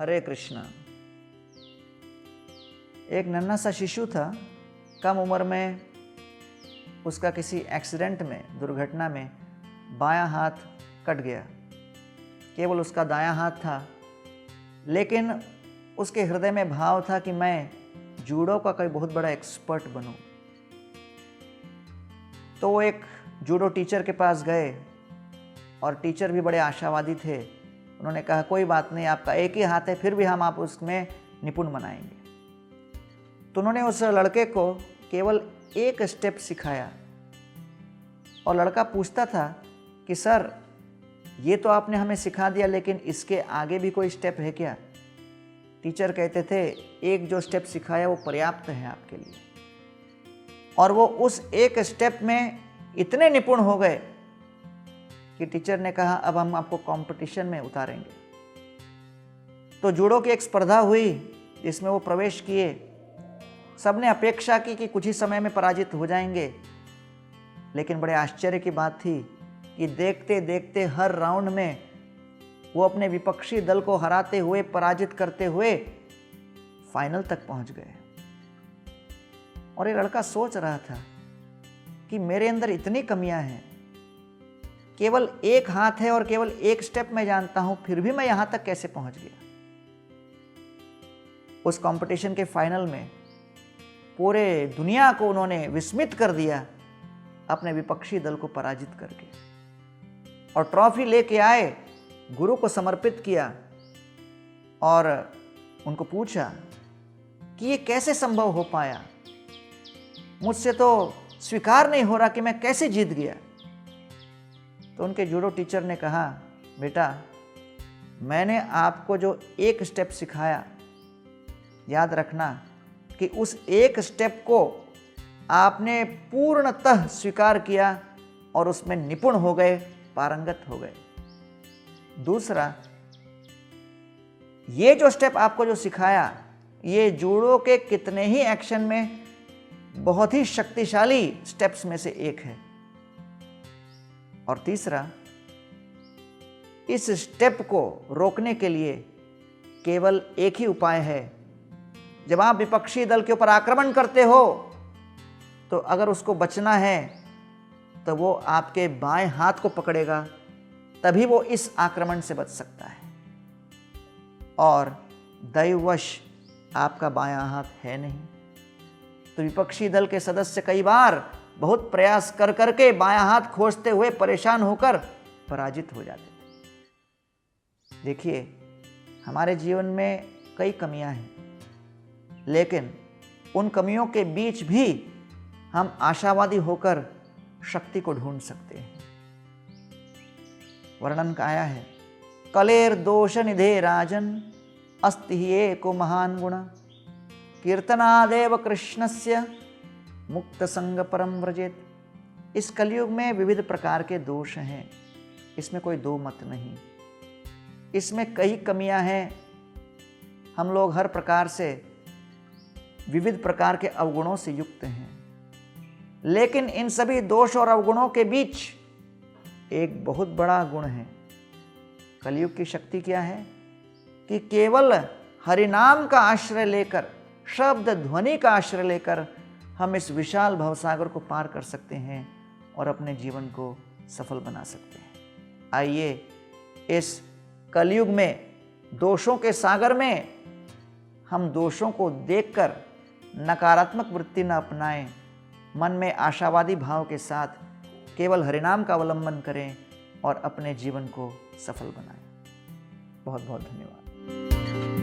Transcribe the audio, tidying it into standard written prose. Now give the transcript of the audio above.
हरे कृष्णा। एक नन्हा सा शिशु था, कम उम्र में उसका किसी एक्सीडेंट में, दुर्घटना में बायां हाथ कट गया। केवल उसका दायां हाथ था, लेकिन उसके हृदय में भाव था कि मैं जूडो का कोई बहुत बड़ा एक्सपर्ट बनूं। तो वो एक जूडो टीचर के पास गए और टीचर भी बड़े आशावादी थे। उन्होंने कहा, कोई बात नहीं, आपका एक ही हाथ है, फिर भी हम आप उसमें निपुण बनाएंगे। तो उन्होंने उस लड़के को केवल एक स्टेप सिखाया और लड़का पूछता था कि सर, ये तो आपने हमें सिखा दिया, लेकिन इसके आगे भी कोई स्टेप है क्या? टीचर कहते थे, एक जो स्टेप सिखाया वो पर्याप्त है आपके लिए। और वो उस एक स्टेप में इतने निपुण हो गए कि टीचर ने कहा, अब हम आपको कंपटीशन में उतारेंगे। तो जूडो की एक स्पर्धा हुई जिसमें वो प्रवेश किए। सबने अपेक्षा की कि कुछ ही समय में पराजित हो जाएंगे, लेकिन बड़े आश्चर्य की बात थी कि देखते देखते हर राउंड में वो अपने विपक्षी दल को हराते हुए, पराजित करते हुए फाइनल तक पहुंच गए। और ये लड़का सोच रहा था कि मेरे अंदर इतनी कमियां हैं, केवल एक हाथ है और केवल एक स्टेप मैं जानता हूं, फिर भी मैं यहां तक कैसे पहुंच गया। उस कंपटीशन के फाइनल में पूरे दुनिया को उन्होंने विस्मित कर दिया, अपने विपक्षी दल को पराजित करके, और ट्रॉफी लेके आए, गुरु को समर्पित किया और उनको पूछा कि ये कैसे संभव हो पाया, मुझसे तो स्वीकार नहीं हो रहा कि मैं कैसे जीत गया। तो उनके जूडो टीचर ने कहा, बेटा, मैंने आपको जो एक स्टेप सिखाया, याद रखना कि उस एक स्टेप को आपने पूर्णतः स्वीकार किया और उसमें निपुण हो गए, पारंगत हो गए। दूसरा, ये जो स्टेप आपको जो सिखाया, ये जूडो के कितने ही एक्शन में बहुत ही शक्तिशाली स्टेप्स में से एक है। और तीसरा, इस स्टेप को रोकने के लिए केवल एक ही उपाय है। जब आप विपक्षी दल के ऊपर आक्रमण करते हो, तो अगर उसको बचना है तो वो आपके बाएं हाथ को पकड़ेगा, तभी वो इस आक्रमण से बच सकता है। और दैववश आपका बायां हाथ है नहीं, तो विपक्षी दल के सदस्य कई बार बहुत प्रयास कर करके बायां हाथ खोजते हुए परेशान होकर पराजित हो जाते थे। देखिए, हमारे जीवन में कई कमियां हैं, लेकिन उन कमियों के बीच भी हम आशावादी होकर शक्ति को ढूंढ सकते हैं। वर्णन का आया है, कलेर दोष निधे राजन अस्ति हि एको महान गुण कीर्तनादेव कृष्णस्य मुक्त संग परम व्रजेत। इस कलयुग में विविध प्रकार के दोष हैं, इसमें कोई दो मत नहीं। इसमें कई कमियां हैं, हम लोग हर प्रकार से विविध प्रकार के अवगुणों से युक्त हैं, लेकिन इन सभी दोष और अवगुणों के बीच एक बहुत बड़ा गुण है। कलयुग की शक्ति क्या है कि केवल हरिनाम का आश्रय लेकर, शब्द ध्वनि का आश्रय लेकर हम इस विशाल भवसागर को पार कर सकते हैं और अपने जीवन को सफल बना सकते हैं। आइए इस कलयुग में, दोषों के सागर में, हम दोषों को देखकर नकारात्मक वृत्ति न अपनाएं, मन में आशावादी भाव के साथ केवल हरिनाम का अवलंबन करें और अपने जीवन को सफल बनाएं। बहुत बहुत धन्यवाद।